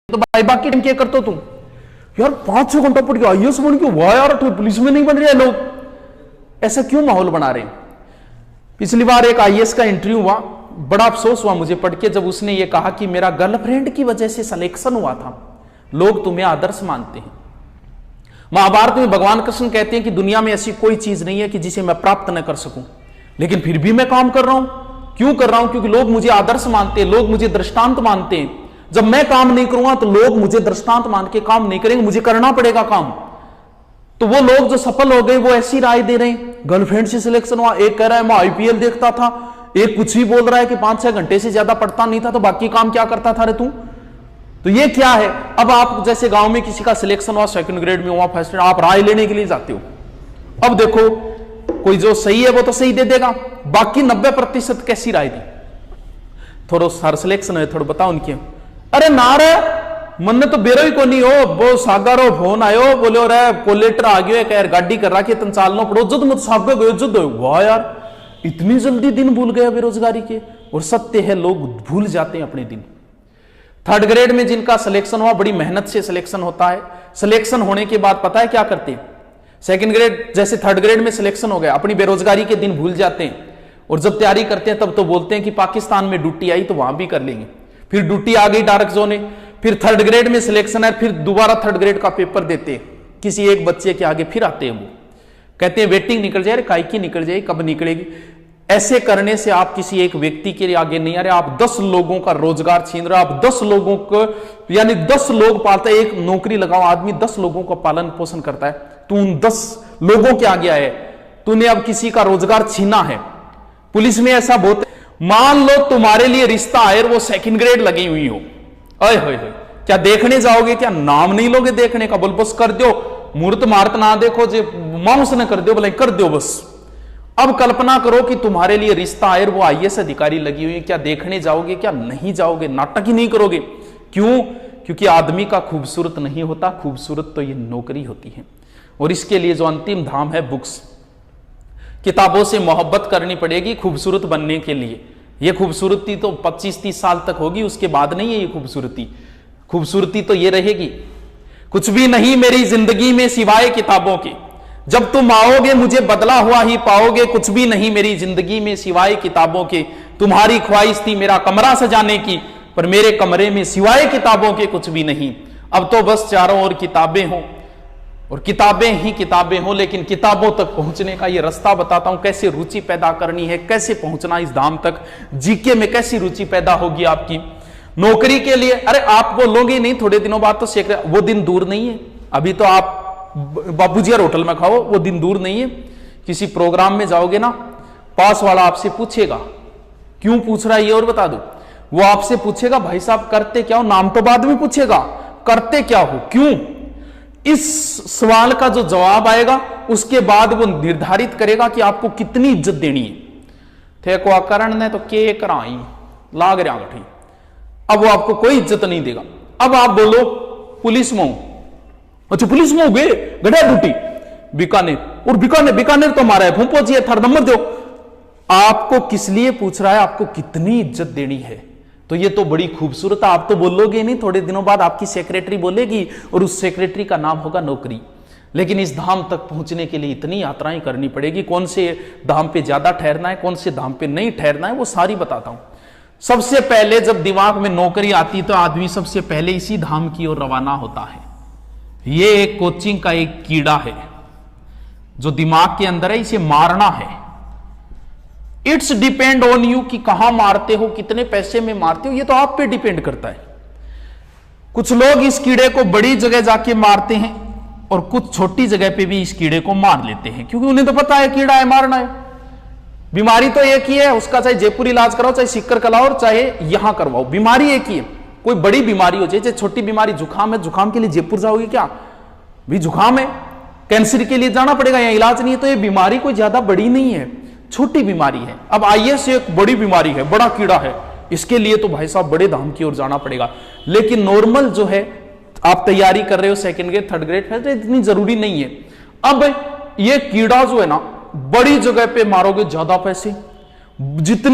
तो भाई बाकी टाइम क्या करते हो तुम? यार 5-6 घंटा पढ़ के आईएएस बन के वाह यार तो पुलिस में नहीं बन रहे लोग, ऐसा क्यों माहौल बना रहे हैं? पिछली बार एक आईएएस का इंटरव्यू हुआ, बड़ा अफसोस हुआ मुझे पढ़ के जब उसने ये कहा कि मेरा गर्लफ्रेंड की वजह से सिलेक्शन हुआ था, लोग तुम्हें आदर्श मानते हैं। महाभारत में भगवान कृष्ण कहते हैं कि दुनिया में ऐसी कोई चीज नहीं है कि जिसे मैं प्राप्त न कर सकूं, लेकिन फिर भी मैं काम कर रहा हूं। क्यों कर रहा हूं? क्योंकि लोग मुझे आदर्श मानते हैं, लोग मुझे दृष्टांत मानते हैं। जब मैं काम नहीं करूंगा तो लोग मुझे दृष्टांत मान के काम नहीं करेंगे, मुझे करना पड़ेगा काम। तो वो लोग जो सफल हो गए वो ऐसी राय दे रहे हैं, गर्लफ्रेंड से सिलेक्शन हुआ, एक कह रहा है मैं आईपीएल देखता था, एक कुछ भी बोल रहा है कि 5-6 घंटे से ज्यादा पढ़ता नहीं था तो बाकी काम क्या करता था रे तू? तो ये क्या है? अब आप जैसे गांव में किसी का सिलेक्शन हुआ, 2nd ग्रेड में हुआ, 1st ग्रेड, आप राय लेने के लिए जाते हो। अब देखो कोई जो सही है वो तो सही दे देगा, बाकी 90% कैसी राय दी? थोड़ा सर सिलेक्शन है, थोड़ा बताओ उनके। अरे ना रे मन तो बेरो ही को नहीं हो, वो सागारो फोन आयो बोलो रे कोलेटर आ गयो यार गाड़ी कर रखी तन चालनो पड़ो, जुद मत सागे गयो जुद। वाह यार इतनी जल्दी दिन भूल गया बेरोजगारी के। और सत्य है लोग भूल जाते हैं अपने दिन। 3rd ग्रेड में जिनका सिलेक्शन हुआ, बड़ी मेहनत से सिलेक्शन होता है, सिलेक्शन होने के बाद पता है क्या करते हैं? 2nd ग्रेड जैसे 3rd ग्रेड में सिलेक्शन हो गया, अपनी बेरोजगारी के दिन भूल जाते हैं और जब तैयारी करते हैं तब तो बोलते हैं कि पाकिस्तान में ड्यूटी आई तो वहां भी कर लेंगे। फिर ड्यूटी आ गई डार्क जोन में, फिर 3rd ग्रेड में सिलेक्शन है, फिर दोबारा 3rd ग्रेड का पेपर देते हैं किसी एक बच्चे के आगे, फिर आते हैं वो कहते हैं वेटिंग निकल जाए, काय की निकल जाए, कब निकलेगी? ऐसे करने से आप किसी एक व्यक्ति के आगे नहीं आ रहे, आप 10 लोगों का रोजगार छीन रहे, आप 10 लोगों को यानी 10 लोग पालते हैं। एक नौकरी लगाओ, आदमी 10 लोगों का पालन पोषण करता है, तू उन 10 लोगों के आगे आए, तूने अब किसी का रोजगार छीना है। पुलिस में ऐसा बहुत, मान लो तुम्हारे लिए रिश्ता आए वो 2nd ग्रेड लगी हुई हो, अय होय क्या देखने जाओगे? क्या नाम नहीं लोगे देखने का? बोल बस कर दो, मुहूर्त मार्त ना देखो, जे मांस ने कर दो बोले कर दो बस। अब कल्पना करो कि तुम्हारे लिए रिश्ता आए वो आईएएस अधिकारी लगी हुई है, क्या देखने जाओगे? क्या नहीं जाओगे? नाटक ही नहीं करोगे? क्यों? क्योंकि आदमी का खूबसूरत नहीं होता, खूबसूरत तो ये नौकरी होती है। और इसके लिए जो अंतिम धाम है बुक्स, किताबों से मोहब्बत करनी पड़ेगी खूबसूरत बनने के लिए। यह खूबसूरती तो 25-30 साल तक होगी, उसके बाद नहीं है ये खूबसूरती। खूबसूरती तो ये रहेगी, कुछ भी नहीं मेरी जिंदगी में सिवाय किताबों के, जब तुम आओगे मुझे बदला हुआ ही पाओगे, कुछ भी नहीं मेरी जिंदगी में सिवाय किताबों के। तुम्हारी ख्वाहिश थी मेरा कमरा सजाने की, पर मेरे कमरे में सिवाय किताबों के कुछ भी नहीं। अब तो बस चारों ओर किताबें हों और किताबें ही किताबें हों, लेकिन किताबों तक पहुंचने का ये रास्ता बताता हूं, कैसे रुचि पैदा करनी है, कैसे पहुंचना इस धाम तक। जीके में कैसी रुचि पैदा होगी आपकी नौकरी के लिए? अरे आप बोलोगे नहीं थोड़े दिनों बाद तो सीख रहे, वो दिन दूर नहीं है। अभी तो आप बाबूजी होटल में खाओ, वो दिन दूर नहीं है। किसी प्रोग्राम में जाओगे ना, पास वाला आपसे पूछेगा, क्यों पूछ रहा है ये और बता दो। वो आपसे पूछेगा भाई साहब करते क्या हो, नाम तो बाद में पूछेगा, करते क्या हो, क्यों? इस सवाल का जो जवाब आएगा उसके बाद वो निर्धारित करेगा कि आपको कितनी इज्जत देनी है। थे को करण ने तो के कराई लाग रहा गठी, अब वो आपको कोई इज्जत नहीं देगा। अब आप बोलो पुलिस में हूं, अच्छा पुलिस में हो गए गढ़ा ड्यूटी बीकानेर, और बीकानेर तो हमारा है, भूपो जी 3rd नंबर दो। आपको किस लिए पूछ रहा है, आपको कितनी इज्जत देनी है? तो ये तो बड़ी खूबसूरत है। आप तो बोलोगे नहीं, थोड़े दिनों बाद आपकी सेक्रेटरी बोलेगी और उस सेक्रेटरी का नाम होगा नौकरी। लेकिन इस धाम तक पहुंचने के लिए इतनी यात्राएं करनी पड़ेगी। कौन से धाम पे ज्यादा ठहरना है, कौन से धाम पे नहीं ठहरना है, वो सारी बताता हूं। सबसे पहले जब दिमाग में नौकरी आती तो आदमी सबसे पहले इसी धाम की ओर रवाना होता है। ये एक कोचिंग का एक कीड़ा है जो दिमाग के अंदर है, इसे मारना है। इट्स डिपेंड ऑन यू कि कहां मारते हो, कितने पैसे में मारते हो, ये तो आप पे डिपेंड करता है। कुछ लोग इस कीड़े को बड़ी जगह जाके मारते हैं और कुछ छोटी जगह पे भी इस कीड़े को मार लेते हैं, क्योंकि उन्हें तो पता है कीड़ा है, मारना है। बीमारी तो एक ही है, उसका चाहे जयपुर इलाज कराओ, चाहे सिक्कर कराओ, चाहे यहां करवाओ, बीमारी एक ही है। कोई बड़ी बीमारी हो चाहे छोटी बीमारी, जुकाम है, जुकाम के लिए जयपुर जाओगे क्या? भी जुकाम है, कैंसर के लिए जाना पड़ेगा, यहां इलाज नहीं है। तो ये बीमारी कोई ज्यादा बड़ी नहीं है, छोटी बीमारी है। अब आईएएस एक बड़ी बीमारी है, बड़ा कीड़ा है, इसके लिए तो भाई साहब बड़े धाम की ओर जाना पड़ेगा। लेकिन नॉर्मल जो है आप तैयारी कर रहे हो 2nd ग्रेड 3rd ग्रेड, तो इतनी जरूरी नहीं है। अब ये कीड़ा जो है ना, बड़ी जगह पे मारोगे ज्यादा पैसे, जितने